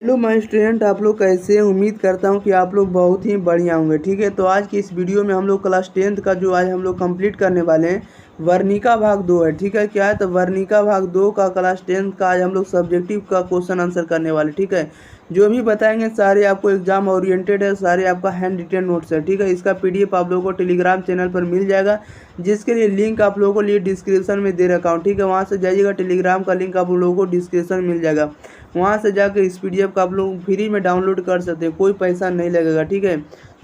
Hello my student, आप लोग कैसे हैं। उम्मीद करता हूं कि आप लोग बहुत ही बढ़िया होंगे। ठीक है, तो आज की इस वीडियो में हम लोग क्लास 10th का जो आज हम लोग कंप्लीट करने वाले हैं वर्णिका भाग 2 है। ठीक है, क्या है तो वर्णिका भाग 2 का क्लास 10th का आज हम लोग सब्जेक्टिव का क्वेश्चन आंसर करने वाले। ठीक है, जो भी बताएंगे सारे आपको एग्जाम ओरिएंटेड है, सारे आपका हैंड रिटेन नोट्स है। ठीक है, इसका पीडीएफ आप लोगों को टेलीग्राम चैनल पर मिल जाएगा, जिसके लिए लिंक आप लोगों को लिए डिस्क्रिप्शन में दे रखा हूँ। ठीक है, वहाँ से जाइएगा, टेलीग्राम का लिंक आप लोगों को डिस्क्रिप्शन मिल जाएगा। वहाँ से जाकर इस पीडीएफ का आप लोग फ्री में डाउनलोड कर सकते हैं, कोई पैसा नहीं लगेगा। ठीक है,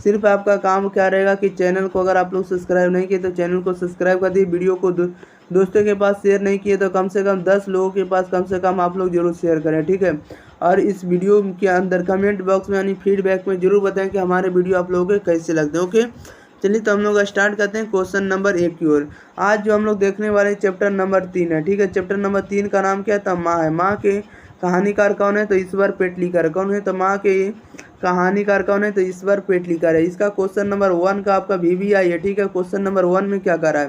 सिर्फ आपका काम क्या रहेगा कि चैनल को अगर आप लोग सब्सक्राइब नहीं किए तो चैनल को सब्सक्राइब कर दिए, वीडियो को दोस्तों के पास शेयर नहीं किए तो कम से कम 10 लोगों के पास कम से कम आप लोग जरूर शेयर करें। ठीक है, और इस वीडियो के अंदर कमेंट बॉक्स में यानी फीडबैक में जरूर बताएं कि हमारे वीडियो आप लोगों के कैसे लगते हैं। ओके, चलिए तो हम लोग स्टार्ट करते हैं क्वेश्चन नंबर 1 की ओर। आज जो हम लोग देखने वाले चैप्टर नंबर 3 है। ठीक है, चैप्टर नंबर 3 का नाम क्या था, माँ है। माँ के कहानीकार कौन है तो ईश्वर पेटलीकर। कौन है तो माँ के कहानीकार कौन है तो ईश्वर पेटलीकर है। इसका क्वेश्चन नंबर 1 का आपका VVI है। ठीक है, क्वेश्चन नंबर 1 में क्या कह रहा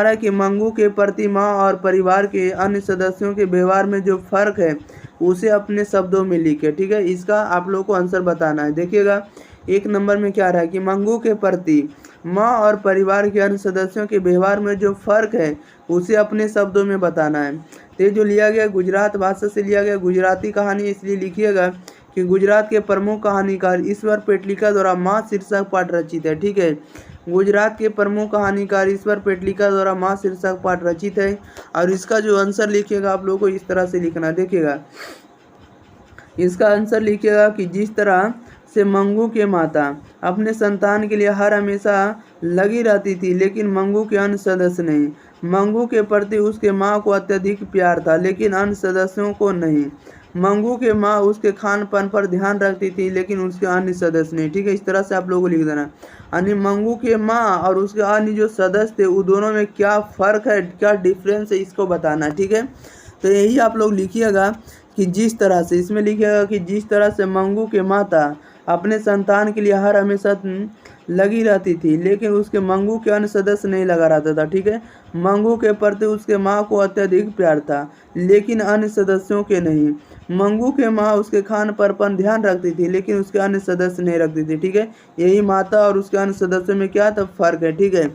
है कि मंगू के प्रति माँ और परिवार के अन्य सदस्यों के व्यवहार में जो फर्क है उसे अपने शब्दों में लिखे। ठीक है, इसका आप लोग को आंसर बताना है। देखिएगा, 1 नंबर में क्या रहा है कि मंगू के प्रति माँ और परिवार के अन्य सदस्यों के व्यवहार में जो फर्क है उसे अपने शब्दों में बताना है। तो जो लिया गया गुजरात भाषा से लिया गया गुजराती कहानी, इसलिए लिखिएगा कि गुजरात के प्रमुख कहानीकार ईश्वर पेटलीकर द्वारा माँ शीर्षक पाठ रचित है। ठीक है, गुजरात के प्रमुख कहानीकार ईश्वर पेटलीकर द्वारा माँ शीर्षक पाठ रचित है। और इसका जो आंसर लिखिएगा आप लोगों को इस तरह से लिखना। देखिएगा, इसका आंसर लिखिएगा कि जिस तरह से मंगू के माता अपने संतान के लिए हर हमेशा लगी रहती थी, लेकिन मंगू के अन्य सदस्य नहीं। मंगू के प्रति उसके माँ को अत्यधिक प्यार था, लेकिन अन्य सदस्यों को नहीं। मंगू के माँ उसके खान पान पर ध्यान रखती थी, लेकिन उसके अन्य सदस्य नहीं। ठीक है, इस तरह से आप लोगों को लिख देना। यानी मंगू के माँ और उसके अन्य जो सदस्य थे उन दोनों में क्या फ़र्क है, क्या डिफरेंस है, इसको बताना। ठीक है, तो यही आप लोग लिखिएगा कि जिस तरह से, इसमें लिखिएगा कि जिस तरह से मंगू के माता अपने संतान के लिए हर हमेशा लगी रहती थी, लेकिन उसके मंगू के अन्य सदस्य नहीं लगा रहता था। ठीक है, मंगू के प्रति उसके माँ को अत्यधिक प्यार था, लेकिन अन्य सदस्यों के नहीं। मंगू के माँ उसके खान पर ध्यान रखती थी, लेकिन उसके अन्य सदस्य नहीं रखती थी। ठीक है, यही माता और उसके अन्य सदस्यों में क्या था, फर्क है। ठीक है,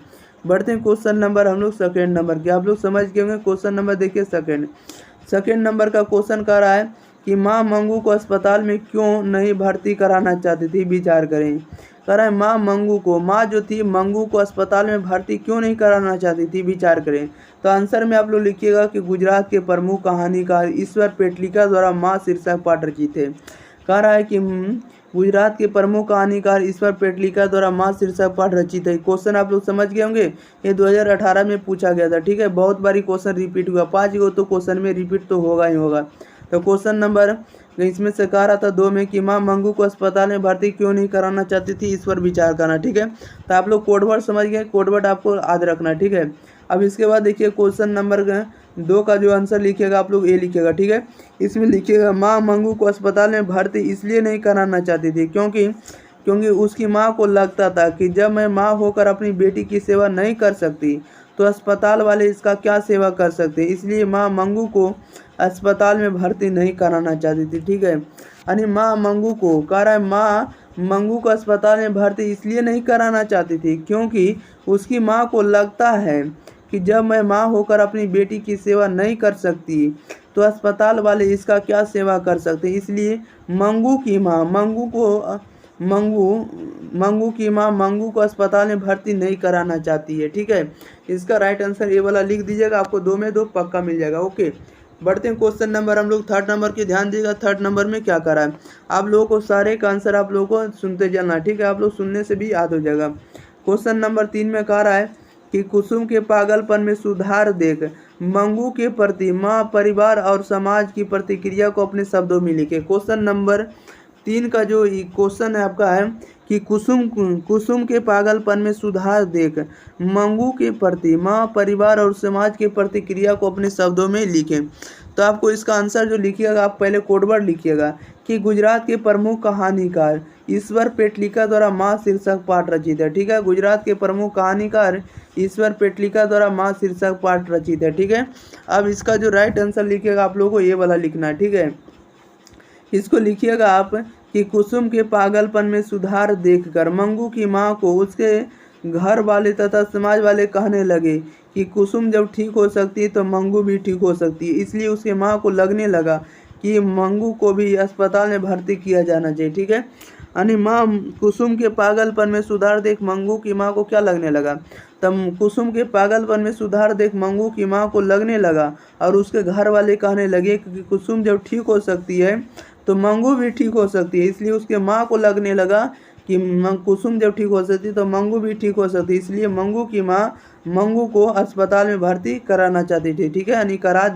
बढ़ते हैं क्वेश्चन नंबर हम लोग सेकेंड नंबर के। आप लोग समझ गए होंगे क्वेश्चन नंबर। देखिए, सेकेंड नंबर का क्वेश्चन कह रहा है कि माँ मंगू को अस्पताल में क्यों नहीं भर्ती कराना चाहती थी, विचार करें। कह रहा है माँ जो थी मंगू को अस्पताल में भर्ती क्यों नहीं कराना चाहती थी, विचार करें। तो आंसर में आप लोग लिखिएगा कि गुजरात के प्रमुख कहानीकार ईश्वर पेटलीकर द्वारा माँ शीर्षक पाठ रचित है। कह रहा है कि गुजरात के प्रमुख कहानीकार ईश्वर पेटलीकर द्वारा माँ शीर्षक पाठ रचित है। क्वेश्चन आप लोग समझ गए होंगे, ये 2018 में पूछा गया था। ठीक है, बहुत बारी क्वेश्चन रिपीट हुआ, 5 गो तो क्वेश्चन में रिपीट तो होगा ही होगा। तो क्वेश्चन नंबर इसमें से कह रहा था 2 में कि माँ मंगू को अस्पताल में भर्ती क्यों नहीं कराना चाहती थी, इस पर विचार करना। ठीक है, तो आप लोग कोडवर्ड समझ गए, कोडवर्ड आपको याद रखना। ठीक है, अब इसके बाद देखिए क्वेश्चन नंबर 2 का जो आंसर लिखिएगा आप लोग ये लिखिएगा। ठीक है, इसमें लिखिएगा माँ मंगू को अस्पताल में भर्ती इसलिए नहीं कराना चाहती थी क्योंकि उसकी माँ को लगता था कि जब मैं माँ होकर अपनी बेटी की सेवा नहीं कर सकती तो अस्पताल वाले इसका क्या सेवा कर सकते, इसलिए माँ मंगू को अस्पताल में भर्ती नहीं कराना चाहती थी। ठीक है, यानी माँ मंगू को कह रहा है माँ मंगू को अस्पताल में भर्ती इसलिए नहीं कराना चाहती थी क्योंकि उसकी माँ को लगता है कि जब मैं माँ होकर अपनी बेटी की सेवा नहीं कर सकती तो अस्पताल वाले इसका क्या सेवा कर सकते, इसलिए मंगू की माँ मंगू को अस्पताल में भर्ती नहीं कराना चाहती है। ठीक है, इसका राइट आंसर ये वाला लिख दीजिएगा, आपको 2 में 2 पक्का मिल जाएगा। ओके, बढ़ते हैं क्वेश्चन नंबर हम लोग थर्ड नंबर की। ध्यान दीजिएगा, थर्ड नंबर में क्या करा है। आप लोगों को सारे का आंसर आप लोगों को सुनते चलना। ठीक है, आप लोग सुनने से भी याद हो जाएगा। क्वेश्चन नंबर 3 में कह रहा है कि कुसुम के पागलपन में सुधार देख मंगू के प्रति माँ, परिवार और समाज की प्रतिक्रिया को अपने शब्दों में लिखे। क्वेश्चन नंबर 3 का जो क्वेश्चन है आपका है कि कुसुम के पागलपन में सुधार देख मंगू के प्रति माँ, परिवार और समाज की प्रतिक्रिया को अपने शब्दों में लिखें। तो आपको इसका आंसर जो लिखिएगा, आप पहले कोडवर्ड लिखिएगा कि गुजरात के प्रमुख कहानीकार ईश्वर पेटलीकर द्वारा माँ शीर्षक पाठ रचित है। ठीक है, गुजरात के प्रमुख कहानीकार ईश्वर पेटलीकर द्वारा माँ शीर्षक पाठ रचित है। ठीक है, अब इसका जो राइट आंसर लिखिएगा आप लोगों को ये वाला लिखना है। ठीक है, इसको लिखिएगा आप कि कुसुम के पागलपन में सुधार देखकर मंगू की माँ को उसके घर वाले तथा समाज वाले कहने लगे कि कुसुम जब ठीक हो सकती है तो मंगू भी ठीक हो सकती है। इसलिए उसके माँ को लगने लगा कि मंगू को भी अस्पताल में भर्ती किया जाना चाहिए। ठीक है, यानी माँ कुसुम के पागलपन में सुधार देख मंगू की माँ को क्या लगने लगा, तब कुसुम के पागलपन में सुधार देख मंगू की माँ को लगने लगा और उसके घर वाले कहने लगे कि कुसुम जब ठीक हो सकती है तो मंगू भी ठीक हो सकती है। इसलिए उसके माँ को लगने लगा कि कुसुम जब ठीक हो सकती है तो मंगू भी ठीक हो सकती है। इसलिए मंगू की माँ मंगू को अस्पताल में भर्ती कराना चाहती थी। ठीक है, यानी करा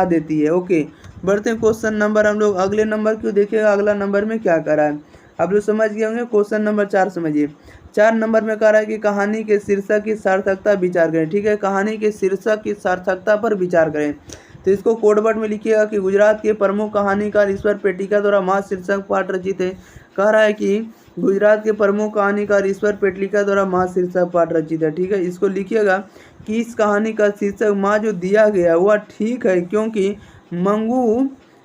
देती है। ओके, बढ़ते हैं क्वेश्चन नंबर, हम लोग अगले नंबर क्यों देखिएगा, अगला नंबर में क्या करा है आप लोग समझ गए होंगे। क्वेश्चन नंबर 4 समझिए। 4 नंबर में कह रहा है कि कहानी के शीर्षक की सार्थकता विचार करें। ठीक है, कहानी के शीर्षक की सार्थकता पर विचार करें। तो इसको कोडवर्ड में लिखिएगा कि गुजरात के प्रमुख कहानीकार ईश्वर पेटलिका द्वारा माँ शीर्षक पाठ रचित है। कह रहा है कि गुजरात के प्रमुख कहानीकार ईश्वर पेटलिका द्वारा माँ शीर्षक पाठ रचित है। ठीक है, इसको लिखिएगा कि इस कहानी का शीर्षक माँ जो दिया गया वह ठीक है, क्योंकि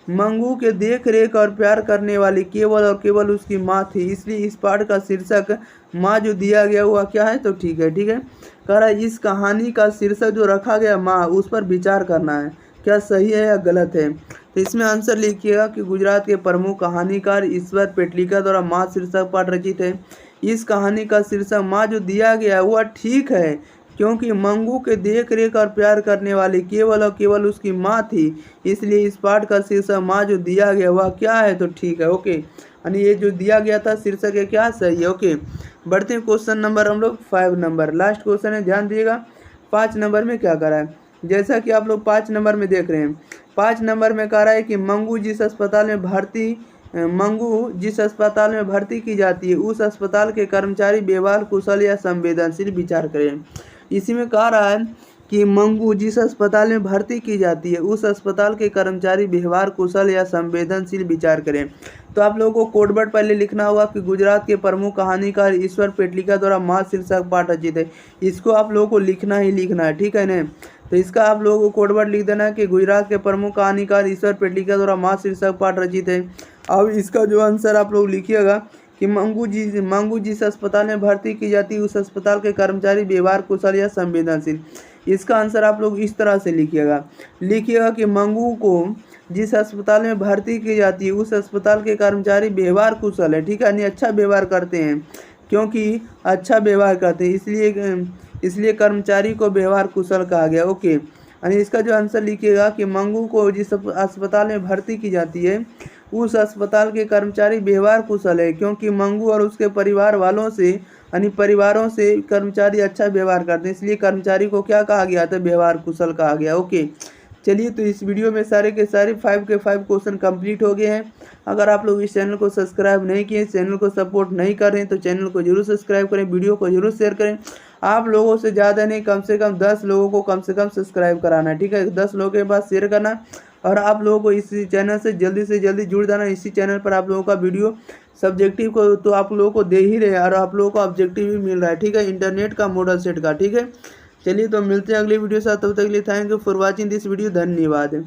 मंगू के देख रेख और प्यार करने वाली केवल और केवल उसकी माँ थी। इसलिए इस पाठ का शीर्षक माँ जो दिया गया हुआ क्या है, तो ठीक है। ठीक है, कह रहा है इस कहानी का शीर्षक जो रखा गया माँ, उस पर विचार करना है, क्या सही है या गलत है। तो इसमें आंसर लिखिएगा कि गुजरात के प्रमुख कहानीकार ईश्वर पेटलिका द्वारा माँ शीर्षक पाठ रचित है। इस कहानी का शीर्षक माँ जो दिया गया वह ठीक है, क्योंकि मंगू के देख रेख और प्यार करने वाली केवल और केवल उसकी माँ थी। इसलिए इस पाठ का शीर्षक माँ जो दिया गया वह क्या है, तो ठीक है। ओके, यानी ये जो दिया गया था शीर्षक है क्या, सही है। ओके, बढ़ते हैं क्वेश्चन नंबर हम लोग 5 नंबर, लास्ट क्वेश्चन है, ध्यान दीजिएगा। 5 नंबर में क्या करा है, जैसा कि आप लोग 5 नंबर में देख रहे हैं। 5 नंबर में कह रहा है कि मंगू जिस अस्पताल में भर्ती की जाती है उस अस्पताल के कर्मचारी व्यवहार कुशल या संवेदनशील विचार करें। इसी में कह रहा है कि मंगू जिस अस्पताल में भर्ती की जाती है उस अस्पताल के कर्मचारी व्यवहार कुशल या संवेदनशील विचार करें। तो आप लोगों को कोडवर्ड पहले लिखना होगा कि गुजरात के प्रमुख कहानीकार ईश्वर पेटलिका द्वारा माँ शीर्षक पाठ रचित है। इसको आप लोगों को लिखना ही लिखना है, ठीक है ना। तो इसका आप लोगों को कोडवर्ड लिख देना है कि गुजरात के प्रमुख कहानीकार ईश्वर पेटलिका द्वारा माँ शीर्षक पाठ रचित है। अब इसका जो आंसर आप लोग लिखिएगा कि मंगू जिस अस्पताल में भर्ती की जाती है उस अस्पताल के कर्मचारी व्यवहार कुशल या संवेदनशील। इसका आंसर आप लोग इस तरह से लिखिएगा कि मंगू को जिस अस्पताल में भर्ती की जाती है उस अस्पताल के कर्मचारी व्यवहार कुशल है। ठीक है, यानी अच्छा व्यवहार करते हैं, क्योंकि अच्छा व्यवहार करते हैं इसलिए कर्मचारी को व्यवहार कुशल कहा गया। ओके, यानी इसका जो आंसर लिखिएगा कि मंगू को जिस अस्पताल में भर्ती की जाती है उस अस्पताल के कर्मचारी व्यवहार कुशल है, क्योंकि मंगू और उसके परिवारों से कर्मचारी अच्छा व्यवहार करते हैं, इसलिए कर्मचारी को क्या कहा गया था, व्यवहार कुशल कहा गया। ओके, चलिए, तो इस वीडियो में सारे के सारे 5 के 5 क्वेश्चन कंप्लीट हो गए हैं। अगर आप लोग इस चैनल को सब्सक्राइब नहीं किए, चैनल को सपोर्ट नहीं कर रहे हैं, तो चैनल को जरूर सब्सक्राइब करें, वीडियो को जरूर शेयर करें। आप लोगों से ज़्यादा नहीं, कम से कम 10 लोगों को कम से कम सब्सक्राइब कराना है। ठीक है, 10 लोगों के पास शेयर करना और आप लोगों को इस चैनल से जल्दी जुड़ जाना। इसी चैनल पर आप लोगों का वीडियो सब्जेक्टिव को तो आप लोगों को दे ही रहे और आप लोगों को ऑब्जेक्टिव भी मिल रहा है। ठीक है, इंटरनेट का मॉडल सेट का। ठीक है, चलिए, तो मिलते हैं अगली वीडियो साथ, तब तक के लिए thank you for watching this video, धन्यवाद।